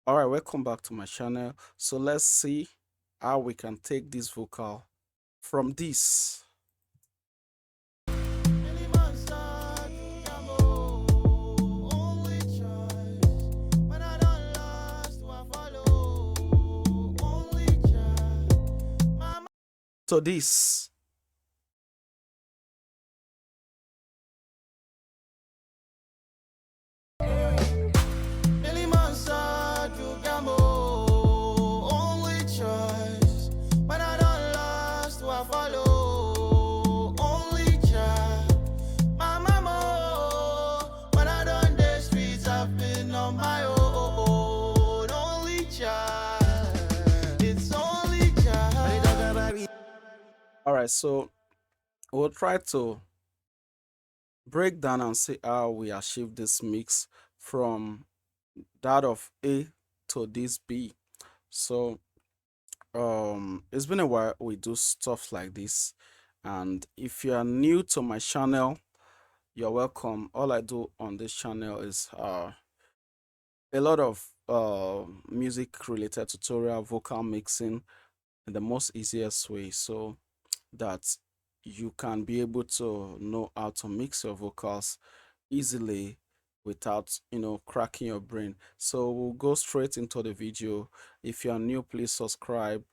All right, welcome back to my channel. So let's see how we can take this vocal from this. So this. All right, so we'll try to break down and see how we achieve this mix from that of A to this B. So it's been a while we do stuff like this, and if you are new to my channel, you're welcome. All I do on this channel is a lot of music related tutorial, vocal mixing in the most easiest way, so that you can be able to know how to mix your vocals easily without cracking your brain. So we'll go straight into the video. If you are new, please subscribe.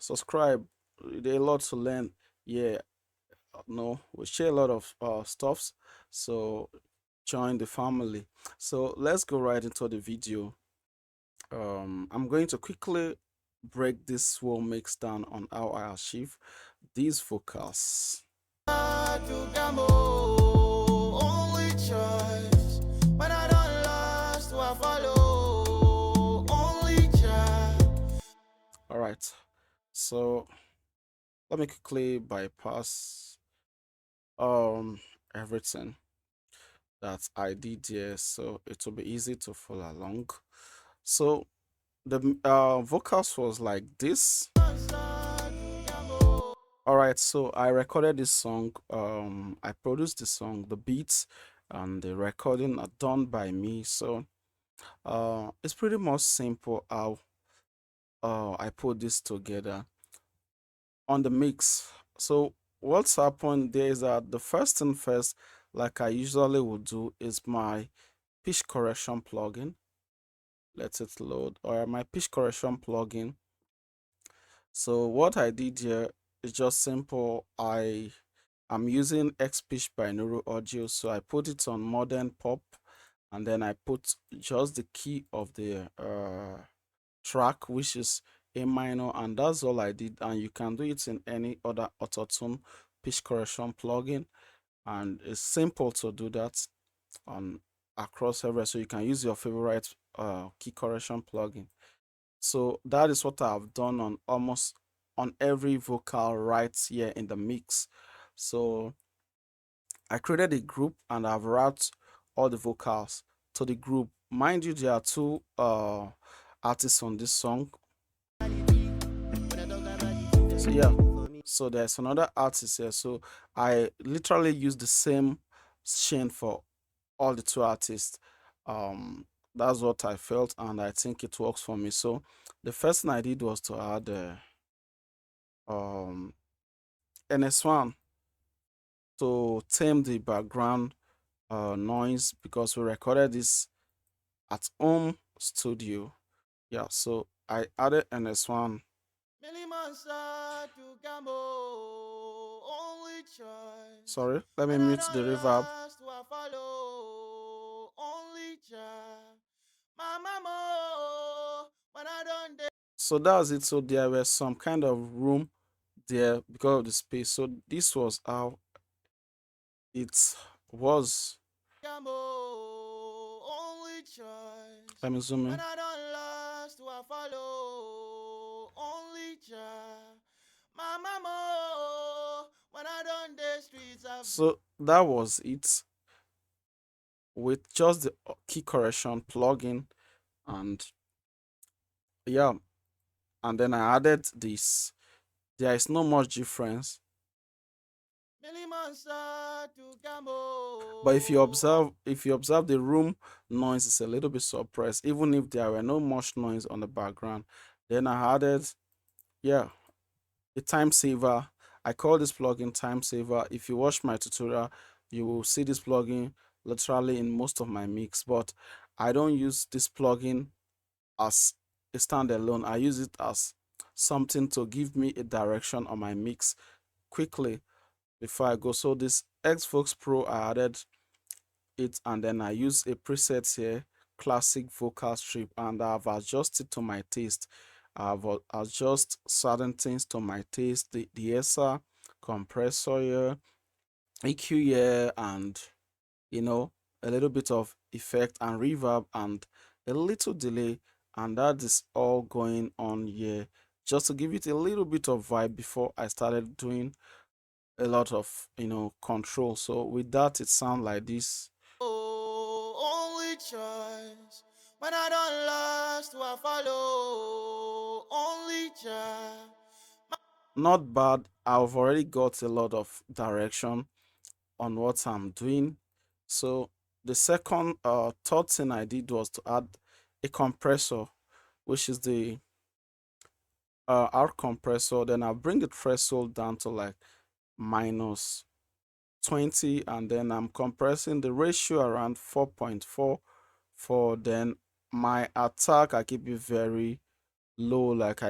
Subscribe. There's a lot to learn. Yeah, no, we share a lot of stuffs, so join the family. So let's go right into the video. I'm going to quickly break this whole mix down on how I achieve these vocals. All right, so let me quickly bypass everything that I did here, so it will be easy to follow along. So the vocals was like this. All right, so I recorded this song. I produced the song, the beats and the recording are done by me. So it's pretty much simple how I put this together on the mix. So what's happened there is that the first thing first, like I usually would do, is my pitch correction plugin. Let it load. Or my pitch correction plugin. So what I did here is just simple. I'm using X pitch binaural audio, so I put it on modern pop, and then I put just the key of the track, which is A minor, and that's all I did. And you can do it in any other auto-tune pitch correction plugin, and it's simple to do that on across everywhere. So you can use your favorite key correction plugin. So that is what I've done on almost on every vocal right here in the mix. So I created a group and I've routed all the vocals to the group. Mind you, there are two artists on this song. So yeah, so there's another artist here. So I literally use the same chain for all the two artists. That's what I felt, and I think it works for me. So the first thing I did was to add um NS1 to tame the background noise, because we recorded this at home studio. Yeah, so I added NS1. Sorry, let me mute the reverb. So that's it. So there was some kind of room there because of the space. So this was how it was. Let me zoom in. So that was it with just the key correction plugin, and yeah, and then I added this. There is no much difference But if you observe the room noise is a little bit suppressed, even if there were no much noise on the background. Then I added, yeah, a time saver. I call this plugin time saver. If you watch my tutorial, you will see this plugin literally in most of my mix, but I don't use this plugin as a standalone. I use it as something to give me a direction on my mix quickly before I go. So this Xvox Pro, I added it, and then I use a preset here, classic vocal strip, and I've adjusted to my taste. I've adjust certain things to my taste, the de-esser, compressor here, EQ here, and you know, a little bit of effect and reverb and a little delay, and that is all going on here just to give it a little bit of vibe before I started doing a lot of control. So with that, it sounds like this. Only choice. When I don't last, I follow. Only child. Not bad. I've already got a lot of direction on what I'm doing. So the second third thing I did was to add a compressor, which is the R compressor. Then I'll bring the threshold down to like minus 20, and then I'm compressing the ratio around 4.4 for then my attack. I keep it very low, like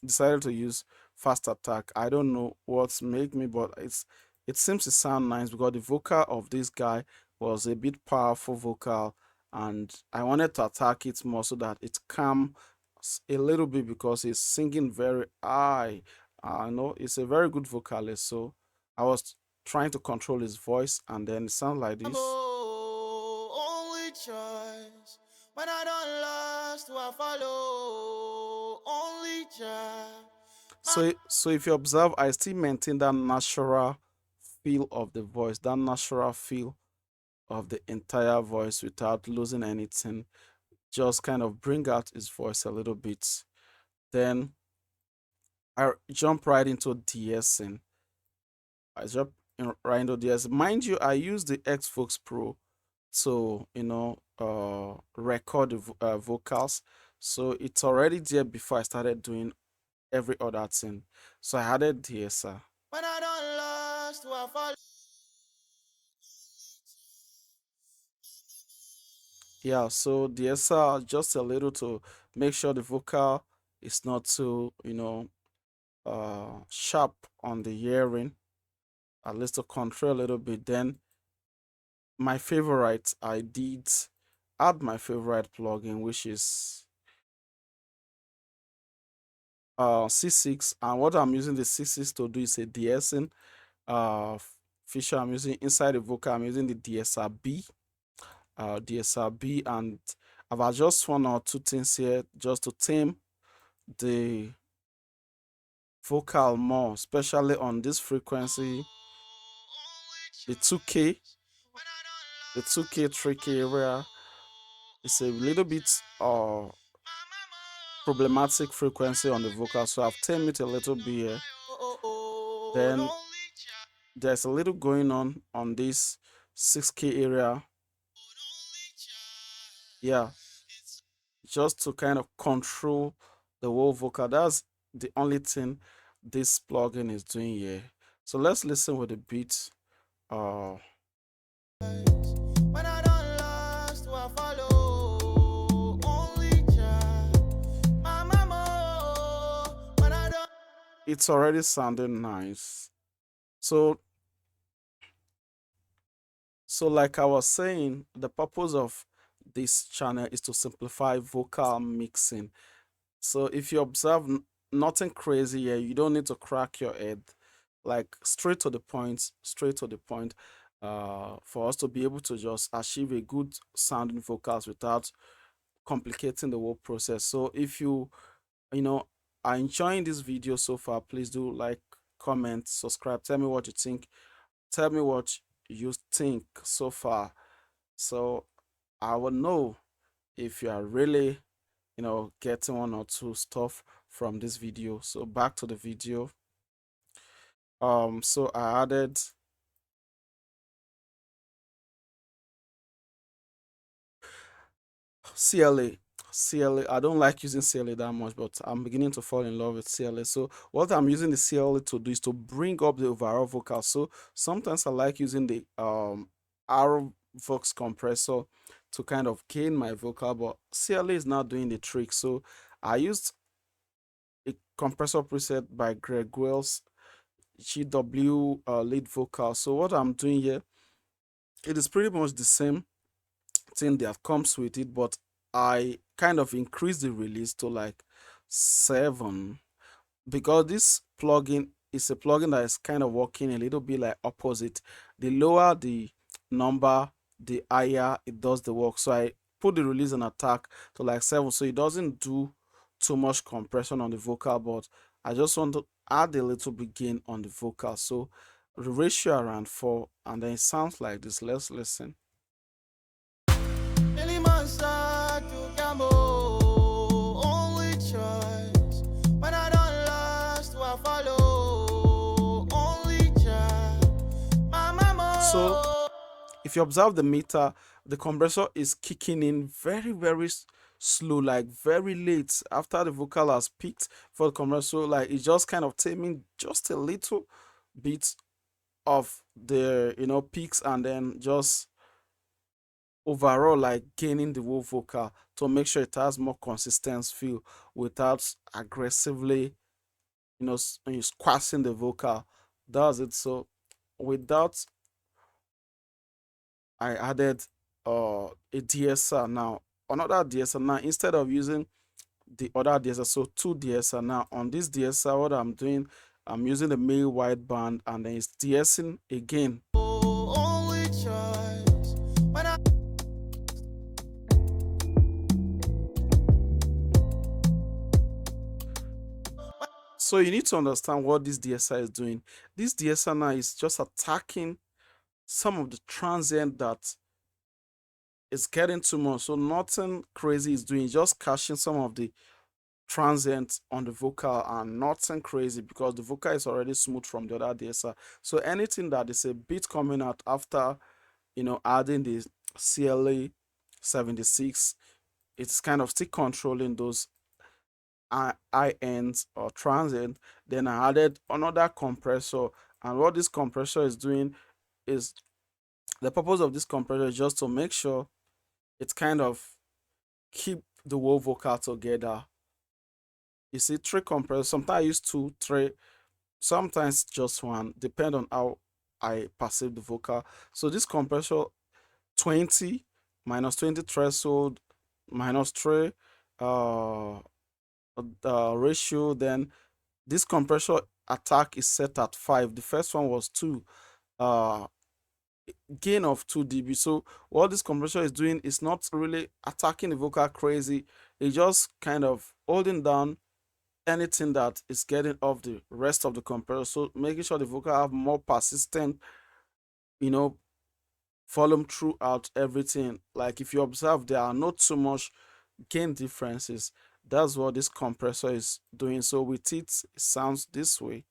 decided to use fast attack. I don't know what's make me, but it seems to sound nice because the vocal of this guy was a bit powerful vocal, and I wanted to attack it more so that it calm a little bit because he's singing very high. I know it's a very good vocalist, so I was trying to control his voice, and then it sounds like this. Only choice. When I don't last, I follow. Only child. So if you observe, I still maintain that natural feel of the voice, that natural feel of the entire voice without losing anything. Just kind of bring out his voice a little bit. Then I jump right into de-essing. I jump right into de-essing. Mind you, I use the Xvox Pro to record the vocals. So it's already there before I started doing every other thing. So I added de-esser. When I don't last, I follow. Yeah, so the SR just a little to make sure the vocal is not too, sharp on the hearing, at least to control a little bit. Then my favorite, I did add my favorite plugin, which is C6. And what I'm using the C6 to do is a de-essing feature. I'm using inside the vocal, I'm using the DSRB, and I've adjusted one or two things here just to tame the vocal more, especially on this frequency, the 2K, the 2K, 3K area. It's a little bit problematic frequency on the vocal, so I've tamed it a little bit here. Then there's a little going on this 6K area. Yeah, just to kind of control the whole vocal. That's the only thing this plugin is doing here. So let's listen with the beat. Uh, When I don't last, I follow. Only child. My mama. When I don't. it's already sounding nice. So like I was saying, the purpose of this channel is to simplify vocal mixing. So if you observe nothing crazy here, you don't need to crack your head. Like straight to the point, straight to the point. For us to be able to just achieve a good sounding vocals without complicating the whole process. So if you know are enjoying this video so far, please do like, comment, subscribe, tell me what you think, tell me what you think so far, so I will know if you are really getting one or two stuff from this video. So back to the video. So I added CLA. CLA. I don't like using CLA that much, but I'm beginning to fall in love with CLA. So what I'm using the CLA to do is to bring up the overall vocal. So sometimes I like using the R Vox compressor to kind of gain my vocal, but CLA is not doing the trick. So I used a compressor preset by Greg Wells, GW lead vocal. So what I'm doing here, it is pretty much the same thing that comes with it, but I kind of increase the release to like 7 because this plugin is a plugin that is kind of working a little bit like opposite. The lower the number, the higher it does the work. So I put the release and attack to like 7, so it doesn't do too much compression on the vocal, but I just want to add a little bit gain on the vocal. So the ratio around 4, and then it sounds like this. Let's listen. Really monster to gamble, only choice. When I don't last, I follow, only child. My So mama. if you observe the meter, the compressor is kicking in very, very slow, like very late after the vocal has peaked for the compressor. Like it's just kind of taming just a little bit of the peaks, and then just overall like gaining the whole vocal to make sure it has more consistent feel without aggressively squashing the vocal. Does it. So without, I added a DSR now, another DSR now, instead of using the other DSR, so two DSR now. On this DSR, what I'm doing, I'm using the male wideband, and then it's de-essing again. Only choice. When I So you need to understand what this DSR is doing. This DSR now is just attacking some of the transient that is getting too much. So nothing crazy is doing, just catching some of the transient on the vocal and nothing crazy because the vocal is already smooth from the other DSR. So anything that is a bit coming out after adding the CLA 76, it's kind of still controlling those high ends or transient. Then I added another compressor, and what this compressor is doing is, the purpose of this compressor is just to make sure it's kind of keep the whole vocal together. You see, three compressors. Sometimes I use two, three, sometimes just one, depend on how I perceive the vocal. So this compressor 20 minus 20 threshold minus 3 uh ratio. Then this compressor attack is set at 5. The first one was 2, uh gain of 2 dB. So what this compressor is doing is not really attacking the vocal crazy, it's just kind of holding down anything that is getting off the rest of the compressor, so making sure the vocal have more persistent you know volume throughout everything. Like if you observe, there are not so much gain differences. That's what this compressor is doing. So with it, it sounds this way.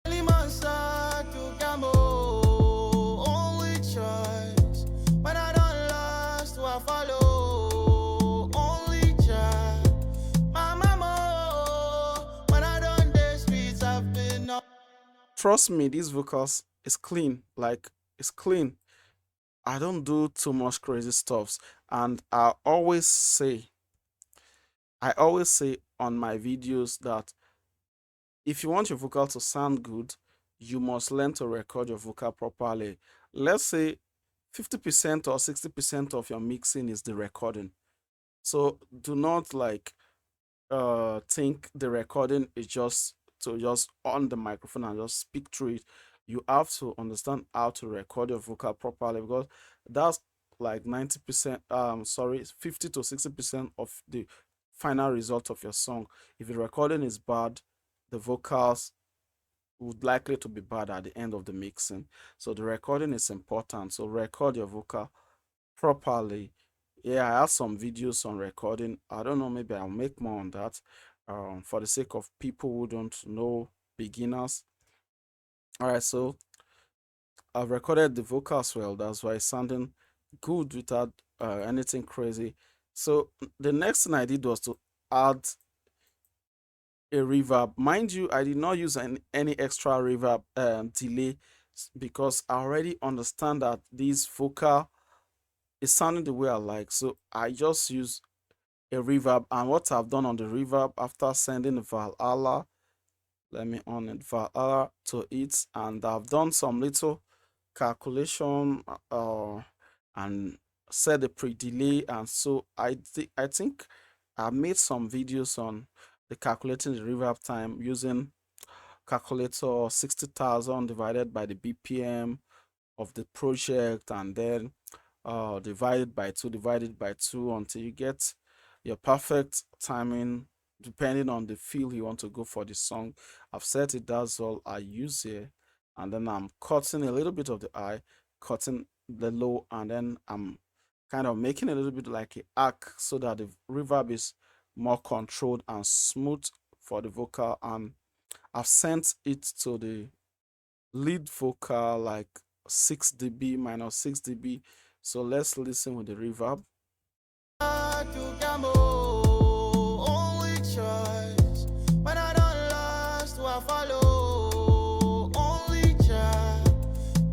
really monster to gamble, only choice. When I don't last, I follow, only child. My mama. When I don't the streets, I've been up. Trust me, these vocals is clean. Like it's clean. I don't do too much crazy stuffs, and I always say on my videos that if you want your vocal to sound good, you must learn to record your vocal properly. Let's say 50% or 60% of your mixing is the recording. So do not like think the recording is just to just on the microphone and just speak through it. You have to understand how to record your vocal properly, because that's like 90%, sorry, 50 to 60% of the final result of your song. If the recording is bad, the vocals would likely to be bad at the end of the mixing. So the recording is important. So record your vocal properly. Yeah, I have some videos on recording. I don't know, maybe I'll make more on that, for the sake of people who don't know, beginners. All right, so I've recorded the vocals well. That's why it's sounding good without anything crazy. So the next thing I did was to add a reverb. Mind you, I did not use any extra reverb delay because I already understand that this vocal is sounding the way I like. So I just use a reverb. And what I've done on the reverb after sending the Valhalla, let me on it Valhalla to it, and I've done some little calculation and set the pre-delay, and so I think I made some videos on the calculating the reverb time using calculator 60,000 divided by the BPM of the project, and then divided by two until you get your perfect timing depending on the feel you want to go for the song. I've set it, that's all I use here. And then I'm cutting a little bit of the high, cutting the low, and then I'm kind of making a little bit like a arc so that the reverb is more controlled and smooth for the vocal. And I've sent it to the lead vocal like 6 dB minus 6 dB. So let's listen with the reverb. To gamble, only choice. When I don't last, who I follow, only child.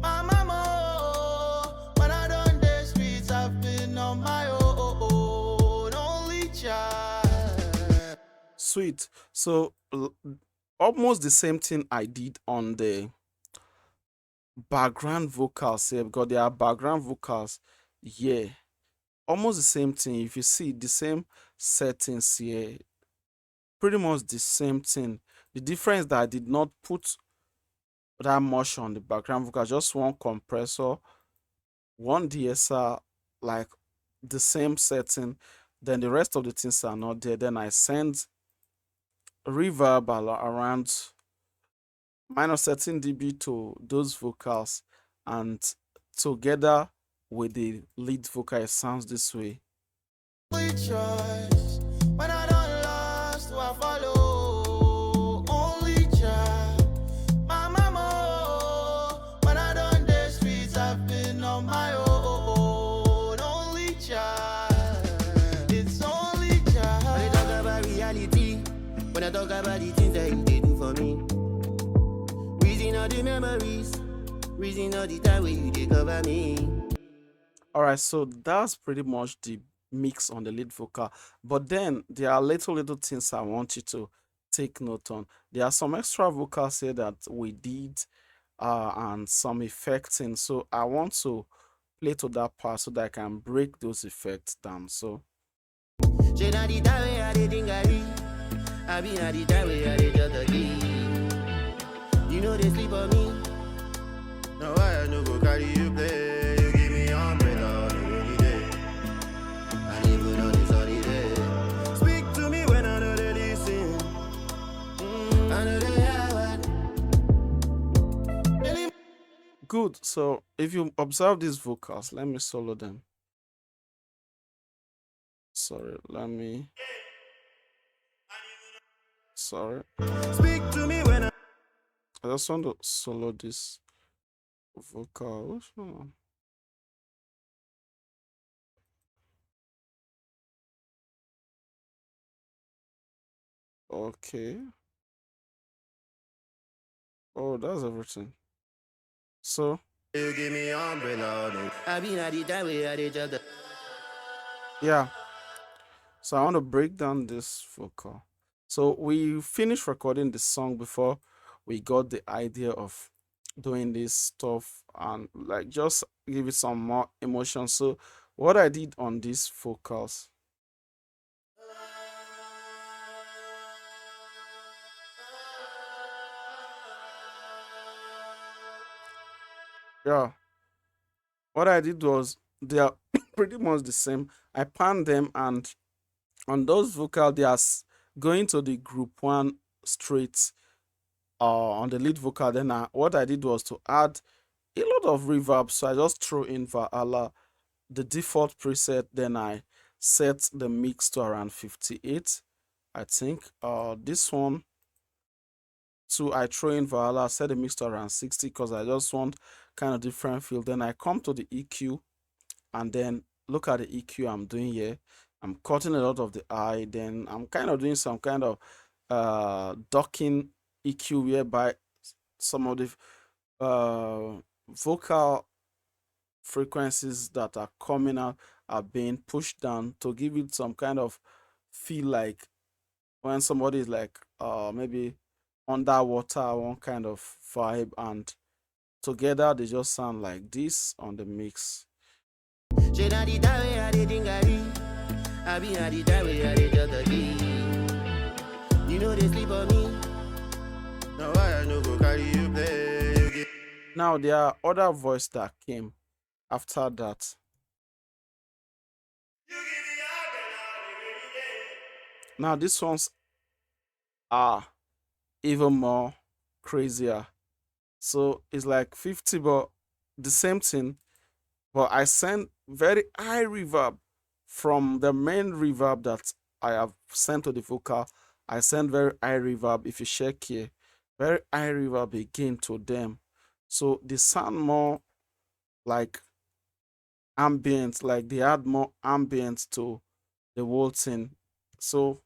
My mama, when I done the streets, I've been on my own, only child. Sweet. So almost the same thing I did on the background vocals here because there are background vocals. Yeah, almost the same thing. If you see the same settings here, pretty much the same thing. The difference that I did not put that much on the background vocal, just one compressor, one de-esser, like the same setting. Then the rest of the things are not there. Then I send reverb around minus 13 dB to those vocals, and together with the lead vocal, it sounds this way. Only choice. When I don't last, who I follow, only child. My mama, when I done the streets, I've been on my own, only child. It's only child. When I talk about reality, when I talk about the things that you did do for me, reason all the memories, reason all the time when you did cover me. All right, so that's pretty much the mix on the lead vocal. But then there are little things I want you to take note on. There are some extra vocals here that we did and some effects in. So I want to play to that part so that I can break those effects down. So She not the time way I did think I be not the time way I did just again. You know they sleep on me. Now why I no go carry you play? You give me umbrella on a rainy day, and even on a sunny day. Speak to me when I know they listen. I know they have one. good. So if you observe these vocals, let me solo them. Sorry, sorry. Speak to me when I just want to solo this vocal. Okay. Oh, that's everything. So you give me umbrella. I be not the time way I did just. yeah. So I want to break down this vocal. So we finished recording the song before we got the idea of doing this stuff and like just give it some more emotion. So what I did on these vocals, yeah, what I did was they are pretty much the same. I panned them, and on those vocal they are going to the group one straight on the lead vocal. Then what I did was to add a lot of reverb. So I just threw in Valhalla, the default preset. Then I set the mix to around 58. I think this one 2, I throw in Valhalla, set the mix to around 60 because I just want kind of different feel. Then I come to the EQ and then look at the EQ I'm doing here. I'm cutting a lot of the eye. Then I'm kind of doing some kind of docking EQ whereby some of the vocal frequencies that are coming out are being pushed down to give it some kind of feel like when somebody is like maybe underwater, one kind of vibe, and together they just sound like this on the mix. You know they sleep on me. Now why I no go carry you play? You get Now there are other voice that came after that. Now these ones are even more crazier. So it's like 50, but the same thing. But I send very high reverb from the main reverb that I have sent to the vocal. I send very high reverb. If you check here, very high reverb again to them. So they sound more like ambient, like they add more ambient to the whole thing. So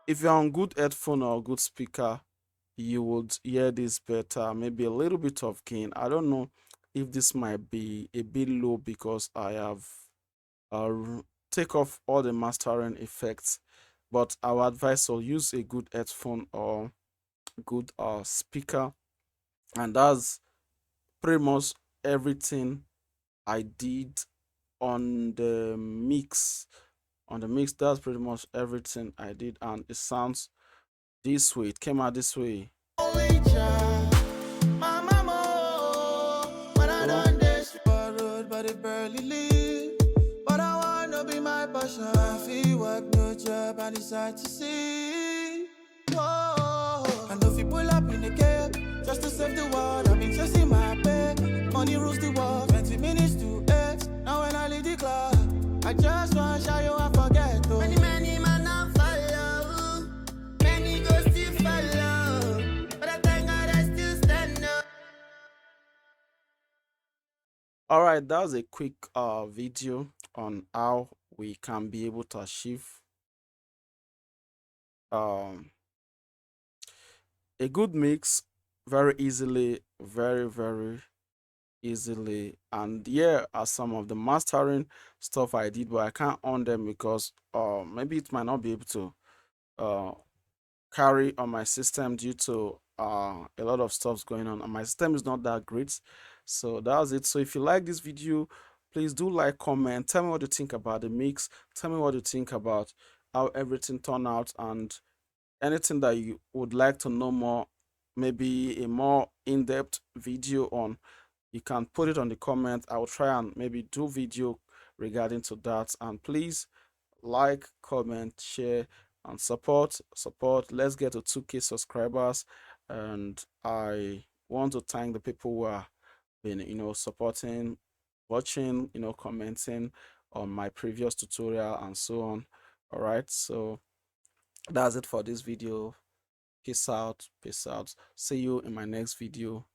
if you're on good headphone or good speaker, you would hear this better. Maybe a little bit of gain. I don't know if this might be a bit low because I have take off all the mastering effects. But I would advise or use a good headphone or good speaker, and that's pretty much everything I did on the mix. On the mix, that's pretty much everything I did, and it sounds this way. It came out this way. only child. My mama, when I So done this road, but it barely leave. But I wanna be my passion. I feel work no job and decide to see. Whoa. And if you pull up in the cab, just to save the world, I've been chasing my pay. Money rules the world, 20 minutes to 8. Now when I leave the club, I just want to show you I forget. Oh. Many man I follow. Many go still follow. But I thank God I still stand up. all right, that was a quick video on how we can be able to achieve um a good mix very easily, very easily. And here are some of the mastering stuff I did, but I can't on them because maybe it might not be able to uh carry on my system due to a lot of stuff's going on and my system is not that great. So that's it. So if you like this video, please do like, comment, tell me what you think about the mix, tell me what you think about how everything turned out, and anything that you would like to know more, maybe a more in-depth video on, you can put it on the comment. I will try and maybe do video regarding to that. And please like, comment, share, and support. Let's get to 2K subscribers. And I want to thank the people who are been supporting, watching, commenting on my previous tutorial and so on. All right, so that's it for this video. Peace out, see you in my next video.